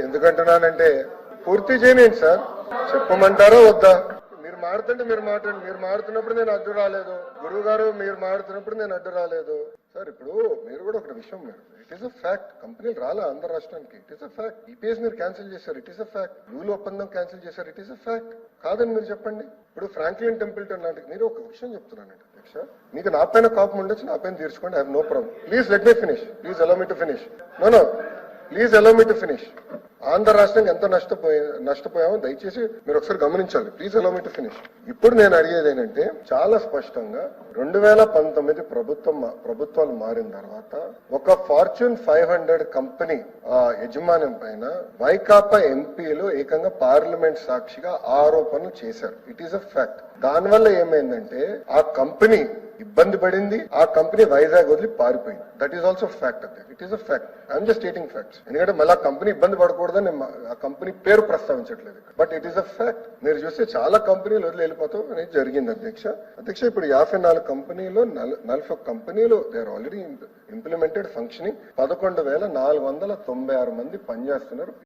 ఎందుకంటున్నానంటే పూర్తి చేయనండి సార్. చెప్పమంటారో వద్దా? మీరు మాడుతుంటే మీరు మాట్లాడండి. మీరు మాడుతున్నప్పుడు నేను అడ్డు రాలేదు. గురువు గారు మీరు మాడుతున్నప్పుడు నేను అడ్డు రాలేదు సార్. ఇప్పుడు మీరు కూడా ఒక విషయం, మీరు ఇట్ ఈస్ అ ఫ్యాక్ట్. కంపెనీలు రాలా ఆంధ్ర రాష్ట్రానికి, it is a fact. EPS మీరు క్యాన్సిల్ చేశారు, it is a fact. Rule ఒప్పందం క్యాన్సిల్ చేశారు, ఇట్ ఈస్ అ ఫ్యాక్ట్. కాదని మీరు చెప్పండి. ఇప్పుడు ఫ్రాంక్లిన్ టెంపుల్టన్ లాంటి, మీరు ఒక విషయం చెప్తున్నానండి అధ్యక్ష, మీకు నా పైన కోపం ఉండొచ్చు, నా పైన తీర్చుకోండి, I have no problem. Please let me finish. Please allow me to finish. No please allow me to finish. Andhra రాష్ట్రానికి ఎంత నష్టపోయామో దయచేసి మీరు ఒకసారి గమనించాలి. Please allow me to finish. ఇప్పుడు నేను అడిగేది ఏంటంటే, చాలా స్పష్టంగా 2019 ప్రభుత్వాలు మారిన తర్వాత ఒక ఫార్చ్యూన్ 500 కంపెనీ యజమాన్యం పైన వైకాపా ఎంపీలు ఏకంగా పార్లమెంట్ సాక్షిగా ఆరోపణలు చేశారు. It is a fact. దానివల్ల ఏమైందంటే ఆ కంపెనీ ఇబ్బంది పడింది, ఆ కంపెనీ వైజాగ్ వదిలి పారిపోయింది. That is also fact. It is a fact. I'm just stating facts. ఎందుకంటే మళ్ళీ ఆ కంపెనీ ఇబ్బంది పడకూడదని నేను ఆ కంపెనీ పేరు ప్రస్తావించట్లేదు. But it is a fact. మీరు చూస్తే చాలా కంపెనీలు వదిలి వెళ్ళిపోతాం అనేది జరిగింది అధ్యక్ష. ఇప్పుడు 54 కంపెనీలు 41 కంపెనీలు they are already implemented functioning. 11,496 మంది పనిచేస్తున్నారు.